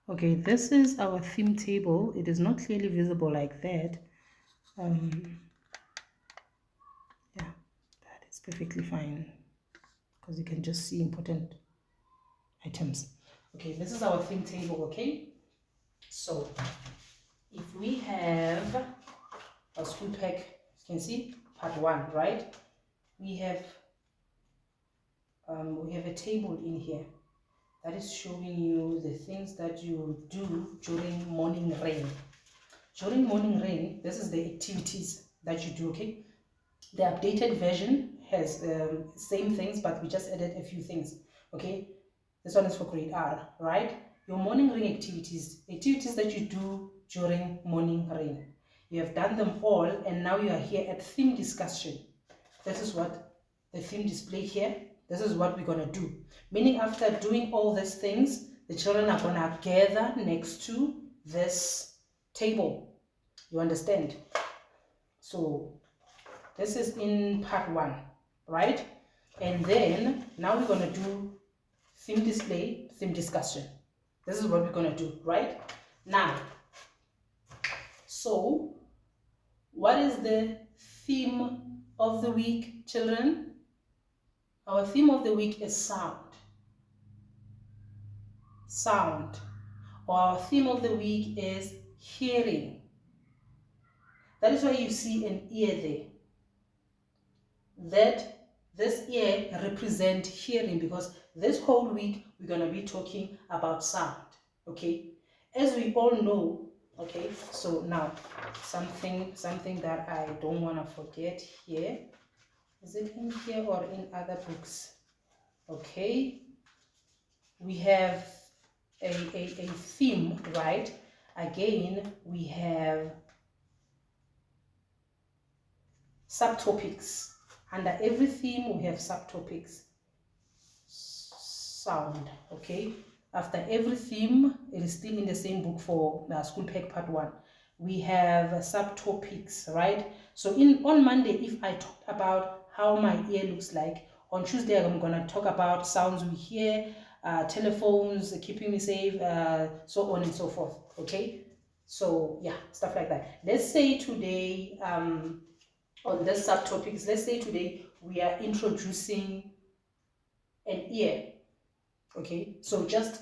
Okay, this is our theme table. It is not clearly visible like that. Yeah, that is perfectly fine because you can just see important items. Okay, this is our theme table, okay? So if we have a school pack, you can see part 1, right? We have a table in here that is showing you the things that you do during morning rain. During morning rain, this is the activities that you do, okay? The updated version has same things, but we just added a few things, okay? This one is for grade R, right? Your morning rain activities that you do during morning rain. You have done them all, and now you are here at theme discussion. This is what the theme display here. This is what we're going to do. Meaning after doing all these things, the children are going to gather next to this table. You understand? So this is in part 1, right? And then now we're going to do theme display, theme discussion. This is what we're going to do, right? Now, so what is the theme of the week, children? Our theme of the week is sound. Sound. Or our theme of the week is hearing. That is why you see an ear there. That this ear represents hearing, because this whole week we're going to be talking about sound. Okay, as we all know. Okay, so now something that I don't want to forget here. Is it in here or in other books? Okay, we have a theme, right? Again, we have subtopics. Under every theme we have subtopics. Sound, okay? After every theme, it is still in the same book for School Pack Part 1. We have subtopics, right? So on Monday, if I talked about how my ear looks like, on Tuesday I'm going to talk about sounds we hear, telephones, keeping me safe, so on and so forth, okay? So yeah, stuff like that. Let's say today, on this subtopics, let's say today we are introducing an ear. Okay, so just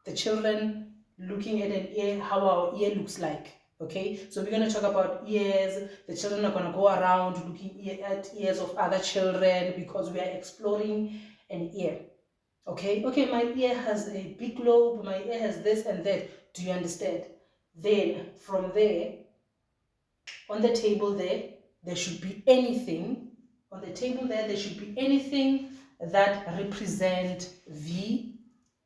the children looking at an ear, how our ear looks like. Okay, so we're going to talk about ears. The children are going to go around looking at ears of other children, because we are exploring an ear. Okay, my ear has a big lobe, my ear has this and that. Do you understand? Then from there, on the table there should be anything. On the table there should be anything that represent the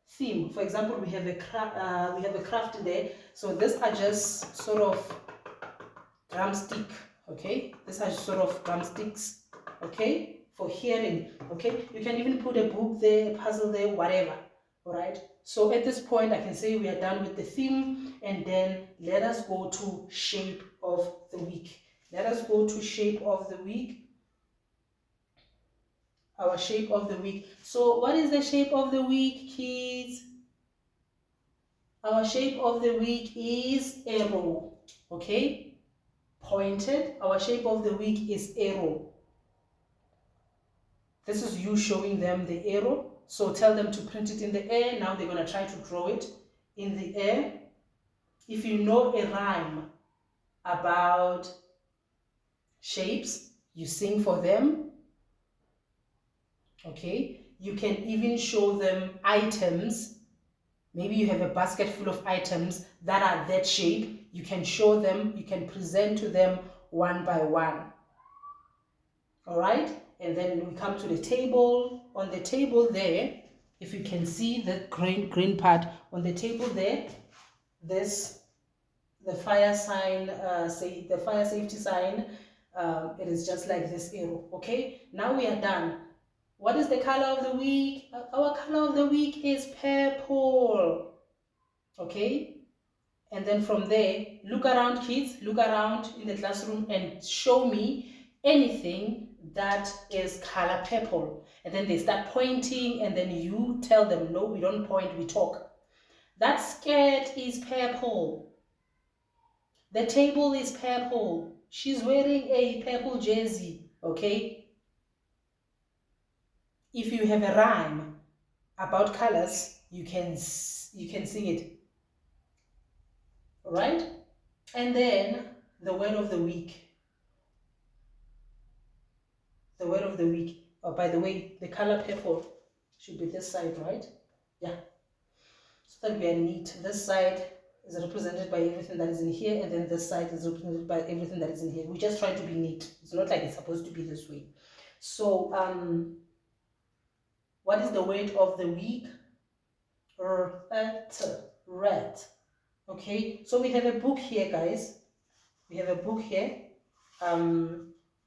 theme. For example, we have a craft there. So these are just sort of drumstick. Okay, these are sort of drumsticks. Okay, for hearing. Okay, you can even put a book there, a puzzle there, whatever. All right. So at this point, I can say we are done with the theme, and then let us go to shape of the week. Let us go to shape of the week. Our shape of the week. So what is the shape of the week, kids? Our shape of the week is arrow. Okay, pointed. Our shape of the week is arrow. This is you showing them the arrow. So tell them to print it in the air. Now they're going to try to draw it in the air. If you know a rhyme about shapes, you sing for them. Okay, you can even show them items. Maybe you have a basket full of items that are that shape. You can show them, you can present to them one by one. All right, and then we come to the table. On the table there, if you can see the green part on the table there, the fire sign, say the fire safety sign. It is just like this arrow. Okay, now we are done. What is the color of the week? Our color of the week is purple. Okay, and then from there, look around, kids, look around in the classroom and show me anything that is color purple. And then they start pointing, and then you tell them, no, we don't point, we talk. That skirt is purple. The table is purple. She's wearing a purple jersey, okay? If you have a rhyme about colors, you can sing it, all right? And then the word of the week. The word of the week. Oh, by the way, the color purple should be this side, right? Yeah. So that we are neat. This side is represented by everything that is in here, and then this side is represented by everything that is in here. We just try to be neat. It's not like it's supposed to be this way. So, what is the word of the week? Rat. Okay, so we have a book here, guys. We have a book here.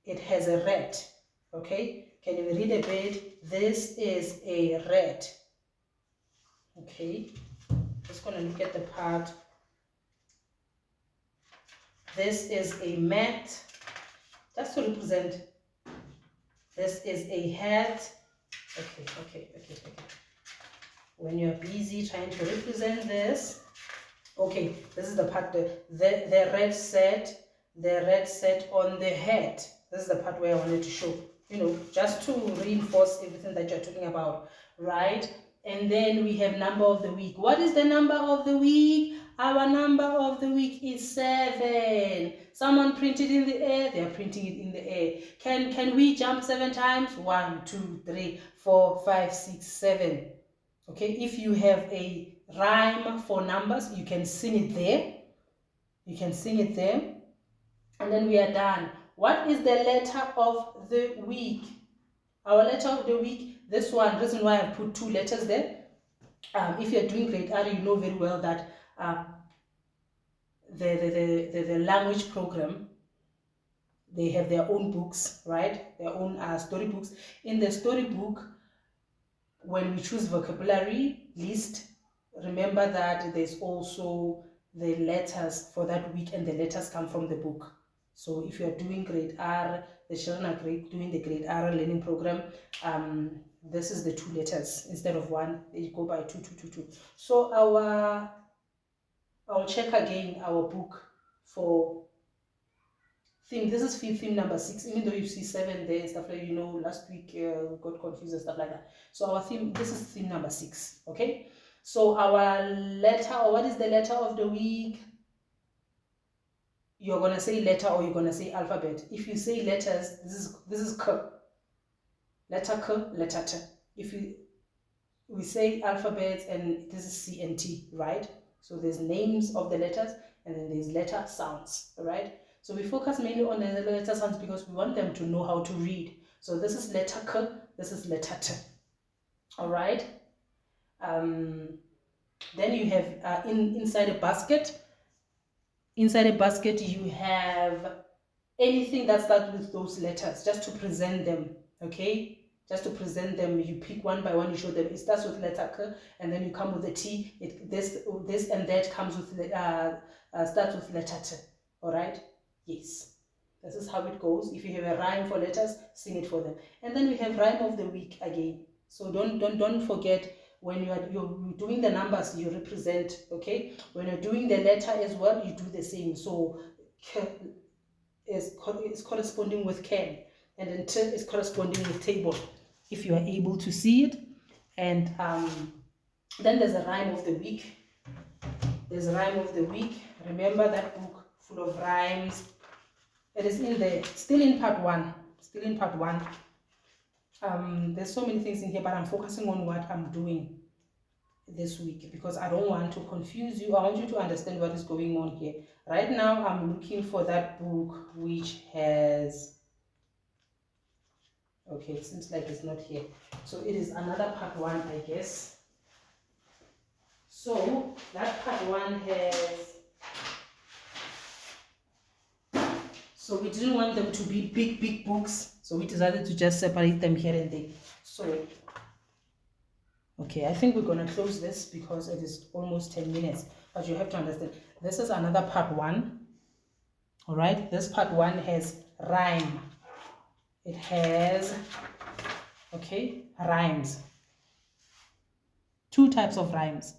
It has a rat. Okay, can you read a bit? This is a rat. Okay, just gonna look at the part. This is a mat, just to represent. This is a hat. Okay. When you're busy trying to represent this, okay, this is the part, the red set on the hat. This is the part where I wanted to show, you know, just to reinforce everything that you're talking about, right? And then we have number of the week. What is the number of the week? Our number of the week is 7. Someone printed in the air, they are printing it in the air. Can we jump 7 times? 1, 2, 3, 4, 5, 6, 7. Okay, if you have a rhyme for numbers, you can sing it there. You can sing it there. And then we are done. What is the letter of the week? Our letter of the week, this one, reason why I put 2 letters there. If you're doing grade R, you know very well that the language program, they have their own books, right? Their own storybooks. In the storybook, when we choose vocabulary list, remember that there's also the letters for that week, and the letters come from the book. So if you're doing grade R, the children are doing the grade R learning program, this is the 2 letters instead of 1. They go by 2, 2, 2, 2. So I'll check again our book for theme. This is theme number 6, even though you see 7 there, stuff like, you know, last week we got confused and stuff like that. So our theme, this is theme number 6. Okay, so our letter, or what is the letter of the week? You're gonna say letter, or you're gonna say alphabet. If you say letters, this is K. Letter K, letter T. If we say alphabets, and this is C and T, right? So there's names of the letters, and then there's letter sounds, right? So we focus mainly on the letter sounds because we want them to know how to read. So this is letter K, this is letter T. All right. Then you have inside a basket. Inside a basket, you have anything that starts with those letters, just to present them, okay? Just to present them, you pick one by one, you show them. It starts with letter K, and then you come with the T. This and that comes with starts with letter T. All right? Yes. This is how it goes. If you have a rhyme for letters, sing it for them. And then we have rhyme of the week again. So don't forget, when you're doing the numbers, you represent, okay? When you're doing the letter as well, you do the same. So K is corresponding with can, and then T is corresponding with table, if you are able to see it. And then there's a rhyme of the week. There's a rhyme of the week. Remember that book full of rhymes. It is in there, still in part 1. Still in part 1. There's so many things in here, but I'm focusing on what I'm doing this week because I don't want to confuse you. I want you to understand what is going on here. Right now, I'm looking for that book which has... Okay, it seems like it's not here. So it is another part 1, I guess. So that part 1 has... So we didn't want them to be big books. So we decided to just separate them here and there. So, okay, I think we're going to close this because it is almost 10 minutes. But you have to understand, this is another part 1. All right, this part 1 has rhyme. It has, okay, rhymes. 2 types of rhymes.